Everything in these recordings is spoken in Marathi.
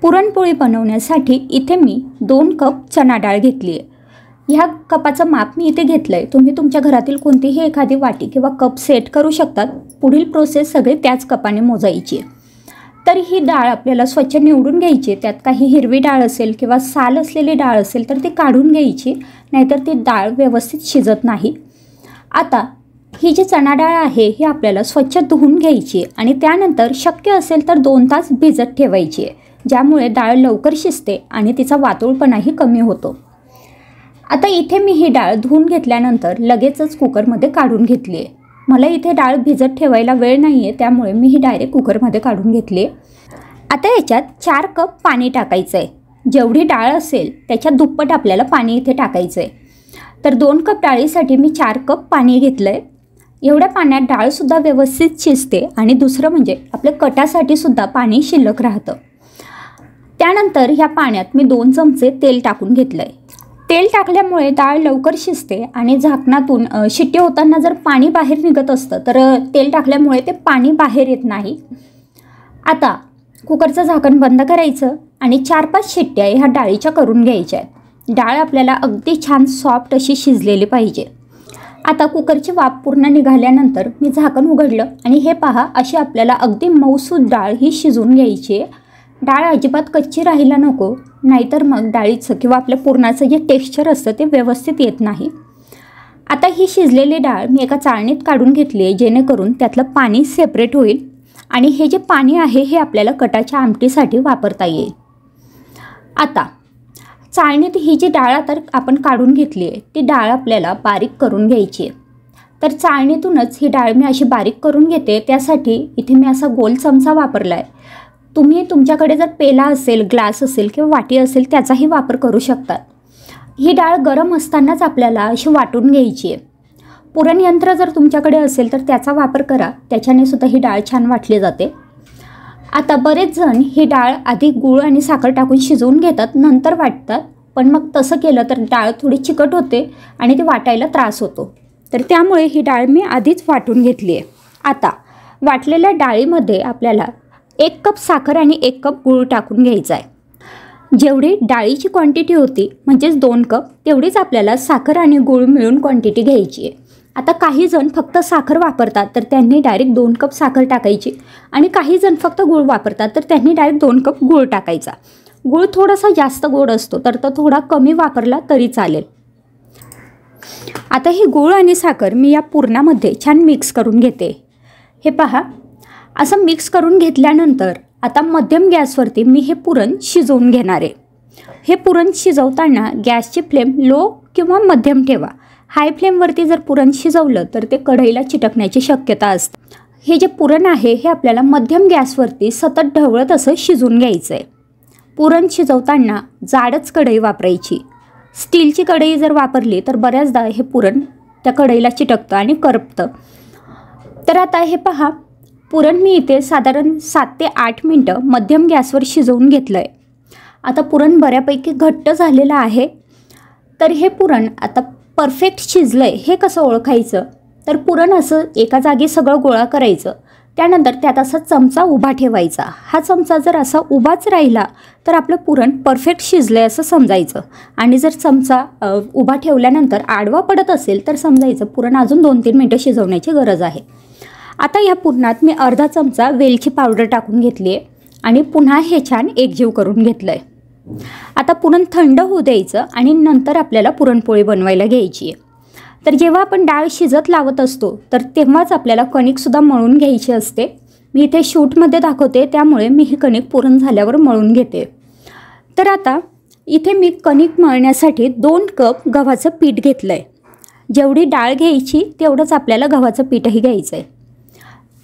पुरणपोळी बनवण्यासाठी इथे मी 2 कप चणा डाळ घेतली आहे। ह्या कपाचं माप मी इथे घेतलं आहे। तुम्ही तुमच्या घरातील कोणतीही एखादी वाटी किंवा कप सेट करू शकतात। पुढील प्रोसेस सगळे त्याच कपाने मोजायची आहे। तर ही डाळ आपल्याला स्वच्छ निवडून घ्यायची। त्यात काही हिरवी डाळ असेल किंवा साल असलेली डाळ असेल तर ती काढून घ्यायची, नाहीतर ती डाळ व्यवस्थित शिजत नाही। आता ही जी चणा डाळ आहे ही आपल्याला स्वच्छ धुवून घ्यायची आणि त्यानंतर शक्य असेल तर 2 तास भिजत ठेवायची आहे, ज्यामुळे डाळ लवकर शिजते आणि तिचा वातुळपणाही कमी होतो। आता इथे मी ही डाळ धुवून घेतल्यानंतर लगेचच कुकरमध्ये काढून घेतली आहे। मला इथे डाळ भिजत ठेवायला वेळ नाही आहे, त्यामुळे मी ही डायरेक्ट कुकरमध्ये काढून घेतली आहे। आता याच्यात 4 कप पाणी टाकायचं आहे। जेवढी डाळ असेल त्याच्या दुप्पट आपल्याला पाणी इथे टाकायचं आहे। तर 2 कप डाळीसाठी मी 4 कप पाणी घेतलं आहे। एवढ्या पाण्यात डाळसुद्धा व्यवस्थित शिजते आणि दुसरं म्हणजे आपल्या कटासाठी सुद्धा पाणी शिल्लक राहतं। त्यानंतर ह्या पाण्यात मी 2 चमचे तेल टाकून घेतलं आहे। तेल टाकल्यामुळे डाळ लवकर शिजते आणि झाकणातून शिट्टी होताना जर पाणी बाहेर निघत असतं तर तेल टाकल्यामुळे ते पाणी बाहेर येत नाही। आता कुकरचं झाकण बंद करायचं आणि 4-5 शिट्ट्या ह्या डाळीच्या करून घ्यायच्या आहेत। डाळ आपल्याला अगदी छान सॉफ्ट अशी शिजलेली पाहिजे। आता कुकरची वाफ पूर्ण निघाल्यानंतर मी झाकण उघडलं आणि हे पहा, अशी आपल्याला अगदी मऊसूद डाळ ही शिजवून घ्यायची आहे। डाळ अजिबात कच्ची राहायला नको, नाहीतर मग डाळीचं किंवा आपल्या पुरणाचं जे टेक्स्चर असतं ते व्यवस्थित येत नाही। आता ही शिजलेली डाळ मी एका चाळणीत काढून घेतली आहे, जेणेकरून त्यातलं पाणी सेपरेट होईल आणि हे जे पाणी आहे हे आपल्याला कटाच्या आमटीसाठी वापरता येईल। आता चाळणीत ही जी डाळ आता आपण काढून घेतली आहे ती डाळ आपल्याला बारीक करून घ्यायची आहे। तर चाळणीतूनच ही डाळ मी अशी बारीक करून घेते। त्यासाठी इथे मी असा गोल चमचा वापरला आहे। तुम्ही तुमच्याकडे जर पेला असेल, ग्लास असेल किंवा वाटी असेल त्याचाही वापर करू शकतात। ही डाळ गरम असतानाच आपल्याला अशी वाटून घ्यायची आहे। पुरण यंत्र जर तुमच्याकडे असेल तर त्याचा वापर करा, त्याच्याने सुद्धा ही डाळ छान वाटली जाते। आता बरेच जण ही डाळ आधी गूळ आणि साखर टाकून शिजवून घेतात, नंतर वाटतात, पण मग तसं केलं तर डाळ थोडी चिकट होते आणि ती वाटायला त्रास होतो। तर त्यामुळे ही डाळ मी आधीच वाटून घेतली आहे। आता वाटलेल्या डाळीमध्ये आपल्याला 1 कप साखर आणि 1 कप गूळ टाकून घ्यायचा आहे। जेवढी डाळीची क्वांटिटी होती म्हणजेच 2 कप, तेवढीच आपल्याला साखर आणि गूळ मिळून क्वांटिटी घ्यायची आहे। आता काही जण फक्त साखर वापरतात तर त्यांनी डायरेक्ट 2 कप साखर टाकायची आणि काही जण फक्त गूळ वापरतात तर त्यांनी डायरेक्ट 2 कप गूळ टाकायचा। गूळ थोडासा जास्त गोड असतो तर तो थोडा कमी वापरला तरी चालेल। आता ही गूळ आणि साखर मी या पुरणामध्ये छान मिक्स करून घेते। हे पहा, असं मिक्स करून घेतल्यानंतर आता मध्यम गॅसवरती मी हे पुरण शिजवून घेणार आहे। हे पुरण शिजवताना गॅसची फ्लेम लो किंवा मध्यम ठेवा। हाय फ्लेमवरती जर पुरण शिजवलं तर ते कढईला चिटकण्याची शक्यता असते। हे जे पुरण आहे हे आपल्याला मध्यम गॅसवरती सतत ढवळत असं शिजवून घ्यायचं आहे। पुरण शिजवताना जाडच कढई वापरायची। स्टीलची कढई जर वापरली तर बऱ्याचदा हे पुरण त्या कढईला चिटकतं आणि करपतं। तर आता हे पहा, पुरण मी इथे साधारण 7 ते 8 मिनटं मध्यम गॅसवर शिजवून घेतलं आहे। आता पुरण बऱ्यापैकी घट्ट झालेलं आहे। तर हे पुरण आता परफेक्ट शिजलं आहे हे कसं ओळखायचं, तर पुरण असं एका जागी सगळं गोळा करायचं, त्यानंतर त्यात असा चमचा उभा ठेवायचा। हा चमचा जर असा उभाच राहिला तर आपलं पुरण परफेक्ट शिजलं आहे असं समजायचं, आणि जर चमचा उभा ठेवल्यानंतर आडवा पडत असेल तर समजायचं पुरण अजून 2-3 मिनटं शिजवण्याची गरज आहे। आता या पुरणात मी अर्धा चमचा वेलची पावडर टाकून घेतली आहे आणि पुन्हा हे छान एकजीव करून घेतलं आहे। आता पुरण थंड होऊ द्यायचं आणि नंतर आपल्याला पुरणपोळी बनवायला घ्यायची आहे। तर जेव्हा आपण डाळ शिजत लावत असतो तर तेव्हाच आपल्याला कणिकसुद्धा मळून घ्यायची असते। मी इथे शूटमध्ये दाखवते, त्यामुळे मी ही कणिक पुरण झाल्यावर मळून घेते। तर आता इथे मी कणिक मळण्यासाठी 2 कप गव्हाचं पीठ घेतलं आहे। जेवढी डाळ घ्यायची तेवढंच आपल्याला गव्हाचं पीठही घ्यायचं आहे।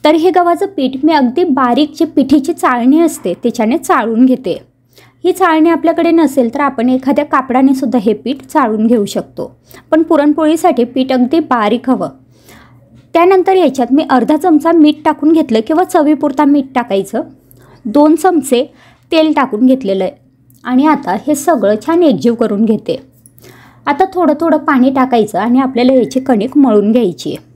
तर हे गव्हाचं पीठ मी अगदी बारीक जी पिठीची चाळणी असते त्याच्याने चाळून घेते। ही चाळणी आपल्याकडे नसेल तर आपण एखाद्या कापडाने सुद्धा हे पीठ चाळून घेऊ शकतो, पण पुरणपोळीसाठी पीठ अगदी बारीक हवं। त्यानंतर याच्यात मी अर्धा चमचा मीठ टाकून घेतलं किंवा चवीपुरता मीठ टाकायचं। 2 चमचे तेल टाकून घेतलेलं आहे आणि आता हे सगळं छान एकजीव करून घेते। आता थोडं थोडं पाणी टाकायचं आणि आपल्याला याची कणिक मळून घ्यायची आहे।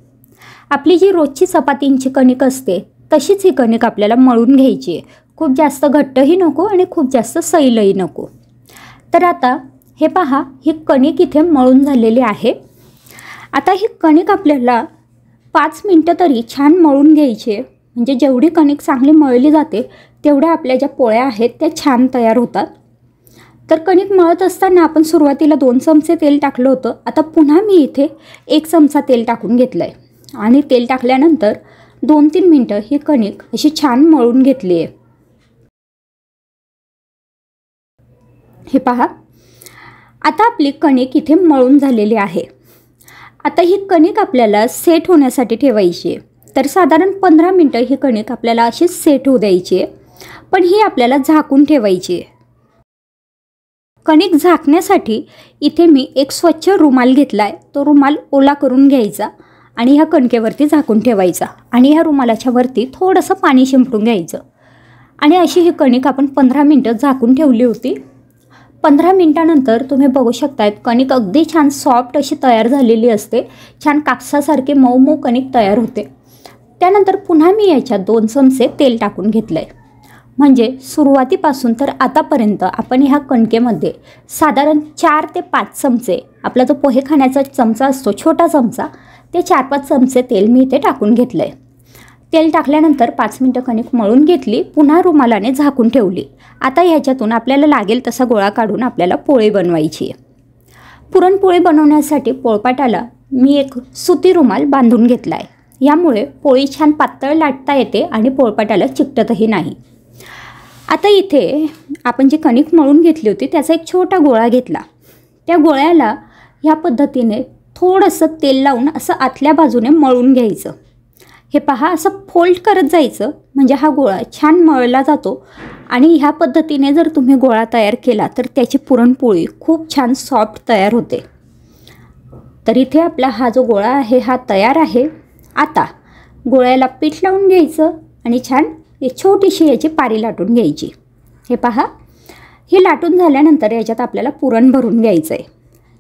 आपली जी रोजची चपातींची कणिक असते तशीच ही कणिक आपल्याला मळून घ्यायची आहे। खूप जास्त घट्टही नको आणि खूप जास्त सैलही नको. तर आता हे पहा, ही कणिक इथे मळून झालेली आहे. आता ही कणिक आपल्याला 5 मिनटं तरी छान मळून घ्यायची आहे. म्हणजे जेवढी कणिक चांगली मळली जाते तेवढ्या आपल्या ज्या पोळ्या आहेत त्या छान तयार होतात. तर कणिक मळत असताना आपण सुरुवातीला 2 चमचे तेल टाकलं होतं. आता पुन्हा मी इथे 1 चमचा तेल टाकून घेतलं आहे आणि तेल टाकल्यानंतर 2-3 मिनटं ही कणिक अशी छान मळून घेतली आहे. हे पहा, आता आपली कणिक इथे मळून झालेली आहे. आता ही कणिक आपल्याला सेट होण्यासाठी ठेवायची आहे. तर साधारण 15 मिनटं ही कणिक आपल्याला अशी सेट होऊ द्यायची आहे. पण ही आपल्याला झाकून ठेवायची आहे. कणिक झाकण्यासाठी इथे मी एक स्वच्छ रुमाल घेतला आहे. तो रुमाल ओला करून घ्यायचा आणि ह्या कणकेवरती झाकून ठेवायचा आणि ह्या रुमालाच्या वरती थोडंसं पाणी शिंपडून घ्यायचं आणि अशी ही कणिक आपण 15 मिनटं झाकून ठेवली होती. 15 मिनटानंतर तुम्ही बघू शकतायत कणिक अगदी छान सॉफ्ट अशी तयार झालेली असते. छान कापसासारखे मऊ मऊ कणिक तयार होते. त्यानंतर पुन्हा मी याच्यात 2 चमचे तेल टाकून घेतलं आहे. म्हणजे सुरुवातीपासून तर आतापर्यंत आपण ह्या कणकेमध्ये साधारण 4 ते 5 चमचे, आपला जो पोहे खाण्याचा चमचा असतो छोटा चमचा, ते 4-5 चमचे तेल मी इथे टाकून घेतलं आहे. तेल टाकल्यानंतर 5 मिनटं कणिक मळून घेतली, पुन्हा रुमालाने झाकून ठेवली. आता ह्याच्यातून आपल्याला लागेल तसा गोळा काढून आपल्याला पोळी बनवायची आहे. पुरणपोळी बनवण्यासाठी पोळपाटाला मी एक सुती रुमाल बांधून घेतला आहे. यामुळे पोळी छान पातळ लाटता येते आणि पोळपाटाला चिकटतही नाही. आता इथे आपण जी कणिक मळून घेतली होती त्याचा एक छोटा गोळा घेतला. त्या गोळ्याला ह्या पद्धतीने थोडंसं तेल लावून असं आतल्या बाजूने मळून घ्यायचं. हे पहा, असं फोल्ड करत जायचं म्हणजे हा गोळा छान मळला जातो आणि ह्या पद्धतीने जर तुम्ही गोळा तयार केला तर त्याची पुरणपोळी खूप छान सॉफ्ट तयार होते. तर इथे आपला हा जो गोळा आहे हा तयार आहे. आता गोळ्याला पीठ लावून घ्यायचं आणि छान एक छोटीशी याची पारी लाटून घ्यायची. हे पहा, ही लाटून झाल्यानंतर याच्यात आपल्याला पुरण भरून घ्यायचं आहे.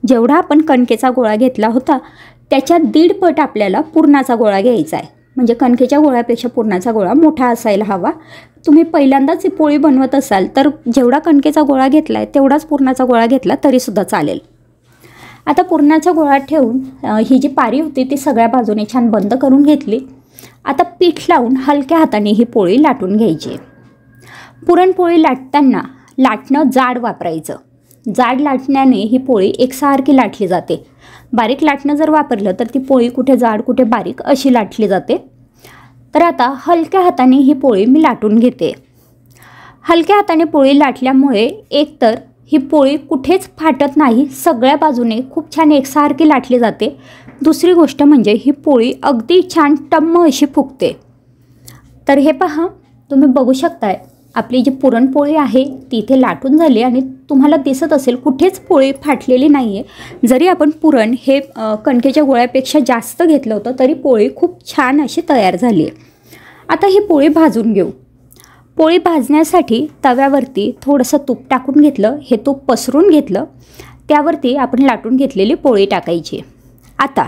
जेवढा आपण कणकेचा गोळा घेतला होता त्याच्या 1.5 पट आपल्याला पुरणाचा गोळा घ्यायचा आहे. म्हणजे कणकेच्या गोळ्यापेक्षा पुरणाचा गोळा मोठा असायला हवा. तुम्ही पहिल्यांदाच ही पोळी बनवत असाल तर जेवढा कणकेचा गोळा घेतला आहे तेवढाच पुरणाचा गोळा घेतला तरीसुद्धा चालेल. आता पुरणाचा गोळा ठेवून ही जी पारी होती ती सगळ्या बाजूने छान बंद करून घेतली. आता पीठ लावून हलक्या हाताने ही पोळी लाटून घ्यायची. पुरणपोळी लाटताना लाटणं जाड वापरायचं. जाड लाटण्याने ही पोळी एकसारखी लाटली जाते. बारीक लाटणं जर वापरलं तर ती पोळी कुठे जाड कुठे बारीक अशी लाटली जाते. तर आता हलक्या हाताने ही पोळी मी लाटून घेते. हलक्या हाताने पोळी लाटल्यामुळे एकतर ही पोळी कुठेच फाटत नाही, सगळ्या बाजूने खूप छान एकसारखी लाटली जाते. दुसरी गोष्ट म्हणजे ही पोळी अगदी छान टम्म अशी फुगते. तर हे पहा, तुम्ही बघू शकताय आपली जी पुरणपोळी आहे ती इथे लाटून झाली आणि तुम्हाला दिसत असेल कुठेच पोळी फाटलेली नाही आहे. जरी आपण पुरण हे कणकेच्या गोळ्यापेक्षा जास्त घेतलं होतं तरी पोळी खूप छान अशी तयार झाली आहे. आता ही पोळी भाजून घेऊ. पोळी भाजण्यासाठी तव्यावरती थोडंसं तूप टाकून घेतलं. हे तूप पसरून घेतलं. त्यावरती आपण लाटून घेतलेली पोळी टाकायची. आता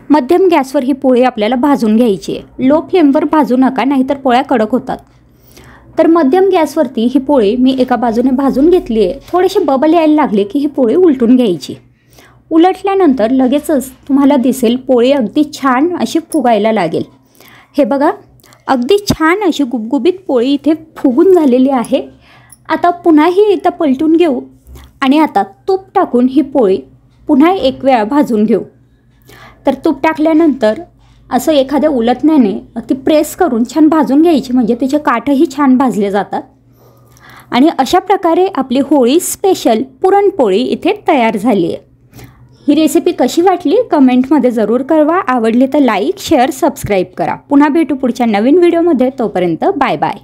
मध्यम गॅसवर ही पोळी आपल्याला भाजून घ्यायची आहे. लो फ्लेमवर भाजू नका, नाहीतर पोळ्या कडक होतात. तर मध्यम गॅसवरती ही पोळी मी एका बाजूने भाजून घेतली आहे. थोडेसे बबल यायला लागले की ही पोळी उलटून घ्यायची. उलटल्यानंतर लगेचच तुम्हाला दिसेल पोळी अगदी छान अशी फुगायला लागेल. हे बघा, अगदी छान अशी गुबगुबीत पोळी इथे फुगून झालेली आहे. आता पुन्हा ही एकदा पलटून घेऊ आणि आता तूप टाकून ही पोळी पुन्हा एक वेळा भाजून घेऊ. तर तूप टाकल्यानंतर असं एखाद्या उलटण्याने ती प्रेस करून छान भाजून घ्यायची म्हणजे तिचे काठही छान भाजले जातात. आणि अशा प्रकारे आपली होळी स्पेशल पुरणपोळी इथे तयार झाली आहे. ही रेसिपी कशी वाटली कमेंटमध्ये जरूर कळवा. आवडली तर लाईक, शेअर, सबस्क्राईब करा. पुन्हा भेटू पुढच्या नवीन व्हिडिओमध्ये. तोपर्यंत बाय बाय.